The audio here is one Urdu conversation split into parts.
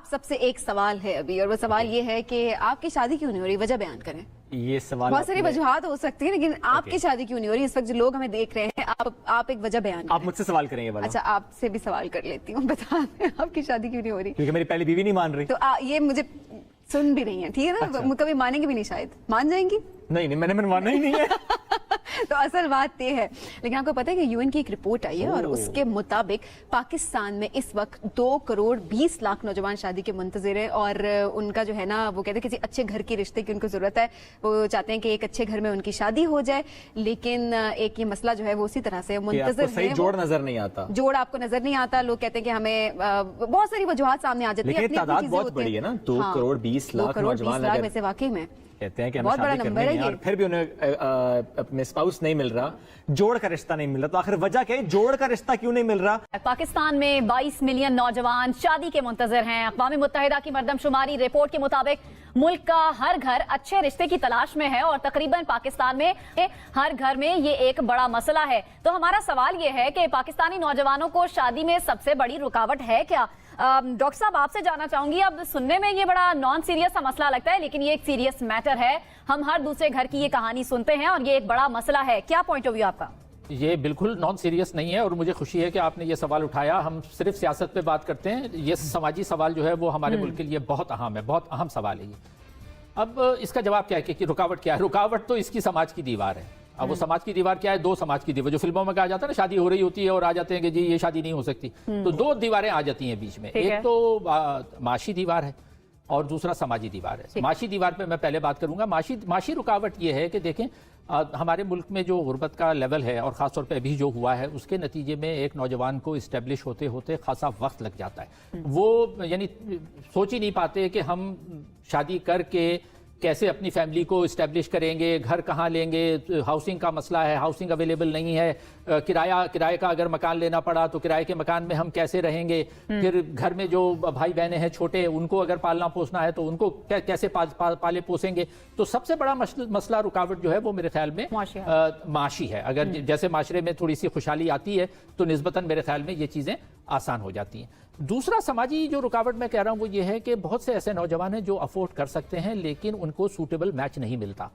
آپ سب سے ایک سوال ہے ابھی، اور وہ سوال یہ ہے کہ آپ کی شادی کیوں نہیں ہو رہی؟ وجہ بیان کریں. یہ سوال بہت ساری وجوہات ہو سکتی ہیں، لیکن آپ کی شادی کیوں نہیں ہو رہی؟ اس وقت جو لوگ ہمیں دیکھ رہے ہیں، آپ ایک وجہ بیان کریں. آپ مجھ سے سوال کریں گے؟ اچھا، آپ سے بھی سوال کر لیتی ہوں. بتا دیں آپ کی شادی کیوں نہیں ہو رہی؟ کیونکہ میری پہلی بیوی نہیں مان رہی. تو یہ مجھے سن بھی رہی ہیں، ٹھیک ہے نا؟ کبھی مانیں گی بھی نہیں، شاید مان جائیں گی. نہیں میں نے ماننا ہی نہیں ہے. تو اصل بات یہ ہے، لیکن آپ کو پتہ ہے کہ یو این کی ایک رپورٹ آئی ہے اور اس کے مطابق پاکستان میں اس وقت 2 کروڑ 20 لاکھ نوجوان شادی کے منتظر ہیں، اور ان کا جو ہے نا وہ کہتے ہیں کسی اچھے گھر کے رشتے کی ان کو ضرورت ہے. وہ چاہتے ہیں کہ ایک اچھے گھر میں ان کی شادی ہو جائے، لیکن ایک یہ مسئلہ جو ہے وہ اسی طرح سے منتظر ہے. صحیح جوڑ نظر نہیں آتا. جوڑ آپ کو نظر نہیں آتا. لوگ کہتے ہیں کہ ہمیں بہت ساری وجوہات سامنے آ جاتی ہیں. لیکن تعداد بہت بڑی ہے نا، 2 کروڑ 20 لاکھ نوجوان ویسے واقعی میں کہتے ہیں کہ ہمیں شادی کرنی ہے اور پھر بھی انہیں اپنے اسپاؤس نہیں مل رہا، جوڑ کا رشتہ نہیں مل رہا. تو آخر وجہ کیا ہے؟ جوڑ کا رشتہ کیوں نہیں مل رہا؟ پاکستان میں 22 ملین نوجوان شادی کے منتظر ہیں. اقوام متحدہ کی مردم شماری رپورٹ کے مطابق ملک کا ہر گھر اچھے رشتے کی تلاش میں ہے، اور تقریباً پاکستان میں ہر گھر میں یہ ایک بڑا مسئلہ ہے. تو ہمارا سوال یہ ہے کہ پاکستانی نوجوانوں کو شادی میں سب سے بڑی رکاوٹ ہے کیا؟ ڈاکٹر صاحب آپ سے جاننا چاہوں گی. اب سننے میں یہ بڑا نان سیریس سا مسئلہ لگتا ہے، لیکن یہ ایک سیریس میٹر ہے. ہم ہر دوسرے گھر کی یہ کہانی سنتے ہیں اور یہ ایک بڑا مسئلہ ہے. کیا پوائنٹ آف ویو آپ کا؟ یہ بالکل نان سیریس نہیں ہے، اور مجھے خوشی ہے کہ آپ نے یہ سوال اٹھایا. ہم صرف سیاست پہ بات کرتے ہیں، یہ سماجی سوال جو ہے وہ ہمارے ملک کے لیے بہت اہم ہے، بہت اہم سوال ہے یہ. اب اس کا جواب کیا ہے کہ رکاوٹ کیا ہے؟ رکاوٹ تو اس کی سماج کی دیوار ہے. اب وہ سماج کی دیوار کیا ہے؟ 2 سماج کی دیوار. جو فلموں میں کہا جاتا ہے نا، شادی ہو رہی ہوتی ہے اور آ جاتے ہیں کہ جی یہ شادی نہیں ہو سکتی. تو 2 دیواریں آ جاتی ہیں بیچ میں. ایک تو معاشی دیوار ہے اور دوسرا سماجی دیوار ہے. معاشی دیوار پہ میں پہلے بات کروں گا. معاشی رکاوٹ یہ ہے کہ دیکھیں ہمارے ملک میں جو غربت کا لیول ہے، اور خاص طور پہ ابھی جو ہوا ہے، اس کے نتیجے میں ایک نوجوان کو اسٹیبلش ہوتے ہوتے خاصا وقت لگ جاتا ہے. وہ یعنی سوچ ہی نہیں پاتے کہ ہم شادی کر کے کیسے اپنی فیملی کو اسٹیبلش کریں گے، گھر کہاں لیں گے. ہاؤسنگ کا مسئلہ ہے، ہاؤسنگ اویلیبل نہیں ہے. کرائے کا اگر مکان لینا پڑا تو کرائے کے مکان میں ہم کیسے رہیں گے. پھر گھر میں جو بھائی بہنیں ہیں چھوٹے، ان کو اگر پالنا پوسنا ہے تو ان کو کیسے پالے پوسیں گے. تو سب سے بڑا مسئلہ رکاوٹ جو ہے وہ میرے خیال میں معاشی ہے. اگر جیسے معاشرے میں تھوڑی سی خوشحالی آتی ہے تو نسبتاً میرے خیال میں یہ چیزیں آسان ہو جاتی ہیں. دوسرا سماجی جو رکاوٹ میں کہہ رہا ہوں وہ یہ ہے کہ بہت سے ایسے نوجوان ہیں جو افورڈ کر سکتے ہیں، لیکن ان کو سوٹیبل میچ نہیں ملتا.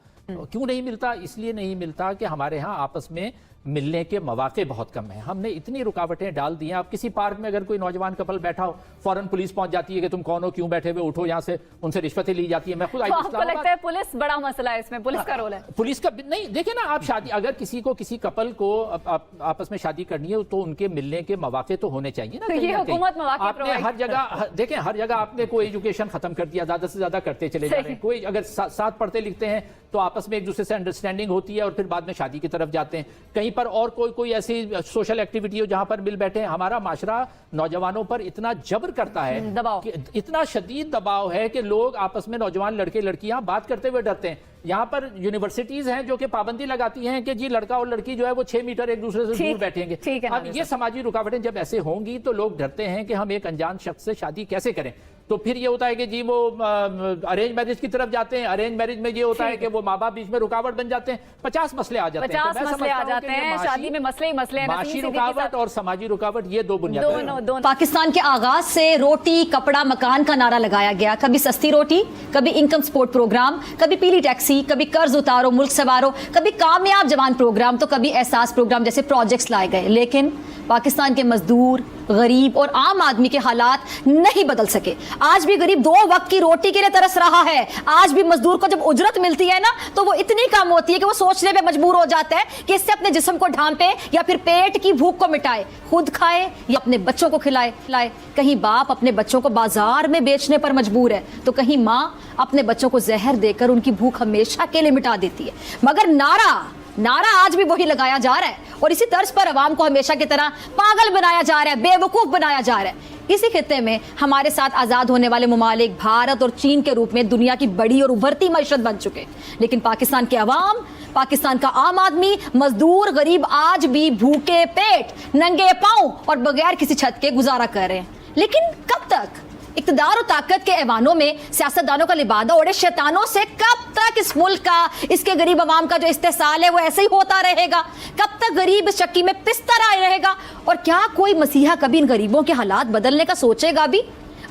کیوں نہیں ملتا؟ اس لیے نہیں ملتا کہ ہمارے ہاں آپس میں ملنے کے مواقع بہت کم ہیں. ہم نے اتنی رکاوٹیں ڈال دی ہیں. اب کسی پارک میں اگر کوئی نوجوان کپل بیٹھا ہو، فوراً پولیس پہنچ جاتی ہے کہ تم کون ہو، کیوں بیٹھے ہوئے، اٹھو یہاں سے. ان سے رشوتیں لی جاتی ہیں. میں خود آپ کو لگتا ہے پولیس بڑا مسئلہ ہے اس میں؟ پولیس کا رول ہے؟ پولیس کا نہیں. دیکھیں نا، آپ شادی اگر کسی کپل کو آپس میں شادی کرنی ہے تو ان کے ملنے کے مواقع تو ہونے چاہیے نا. یہ حکومت مواقع آپ نے ہر جگہ دیکھیں، ہر جگہ آپ نے کوئی ایجوکیشن ختم کر دیا، زیادہ سے زیادہ کرتے چلے جا رہے ہیں. کوئی اگر ساتھ پڑھتے لکھتے ہیں تو آپس میں ایک دوسرے سے انڈرسٹینڈنگ ہوتی ہے اور پھر بعد میں شادی کی طرف جاتے ہیں. کہیں پر اور کوئی ایسی سوشل ایکٹیویٹی ہو جہاں پر مل بیٹھے ہیں. ہمارا معاشرہ نوجوانوں پر اتنا جبر کرتا ہے، اتنا شدید دباؤ ہے کہ لوگ آپس میں نوجوان لڑکے لڑکیاں بات کرتے ہوئے ڈرتے ہیں. یہاں پر یونیورسٹیز ہیں جو کہ پابندی لگاتی ہیں کہ جی لڑکا اور لڑکی جو ہے وہ 6 میٹر ایک دوسرے سے دور بیٹھیں گے. اب یہ سماجی رکاوٹیں جب ایسے ہوں گی تو لوگ ڈرتے ہیں کہ ہم ایک انجان شخص سے شادی کیسے کریں. تو پھر یہ ہوتا ہے کہ جی وہ ارینج میرج کی طرف جاتے ہیں. ارینج میرج میں یہ ہوتا ہے کہ وہ ماں باپ بیچ میں رکاوٹ بن جاتے ہیں. 50 مسئلے آ جاتے ہیں. 50 مسئلے آ جاتے ہیں. شادی میں مسئلے ہی مسئلے ہیں. معاشی رکاوٹ اور سماجی رکاوٹ، یہ 2 بنیادی. پاکستان کے آغاز سے روٹی کپڑا مکان کا نعرہ لگایا گیا. کبھی سستی روٹی، کبھی انکم سپورٹ پروگرام، کبھی پیلی ٹیکسی، کبھی قرض اتارو ملک سنوارو، کبھی کامیاب جوان پروگرام، تو کبھی احساس پروگرام جیسے پروجیکٹس لائے گئے. لیکن پاکستان کے مزدور، غریب اور عام آدمی کے حالات نہیں بدل سکے. آج بھی غریب 2 وقت کی روٹی کے لیے ترس رہا ہے. آج بھی مزدور کو جب اجرت ملتی ہے نا تو وہ اتنی کم ہوتی ہے کہ وہ سوچنے پہ مجبور ہو جاتا ہے کہ اس سے اپنے جسم کو ڈھانپے یا پھر پیٹ کی بھوک کو مٹائے، خود کھائے یا اپنے بچوں کو کھلائے. کہیں باپ اپنے بچوں کو بازار میں بیچنے پر مجبور ہے تو کہیں ماں اپنے بچوں کو زہر دے کر ان کی بھوک ہمیشہ کے لیے مٹا دیتی ہے. مگر نعرہ آج بھی وہی لگایا جا رہا ہے، اور اسی طرز پر عوام کو ہمیشہ کی طرح پاگل بنایا جا رہا ہے، بے وقوف بنایا جا رہا ہے. اسی خطے میں ہمارے ساتھ آزاد ہونے والے ممالک بھارت اور چین کے روپ میں دنیا کی بڑی اور ابھرتی معیشت بن چکے، لیکن پاکستان کے عوام، پاکستان کا عام آدمی، مزدور، غریب آج بھی بھوکے پیٹ، ننگے پاؤں اور بغیر کسی چھت کے گزارا کر رہے ہیں. لیکن کب تک؟ اقتدار و طاقت کے ایوانوں میں سیاستدانوں کا لبادہ اوڑے شیطانوں سے کب تک اس ملک کا، اس کے غریب عوام کا جو استحصال ہے وہ ایسے ہی ہوتا رہے گا؟ کب تک غریب اس چکی میں پستا رہے گا؟ اور کیا کوئی مسیحا کبھی ان غریبوں کے حالات بدلنے کا سوچے گا بھی؟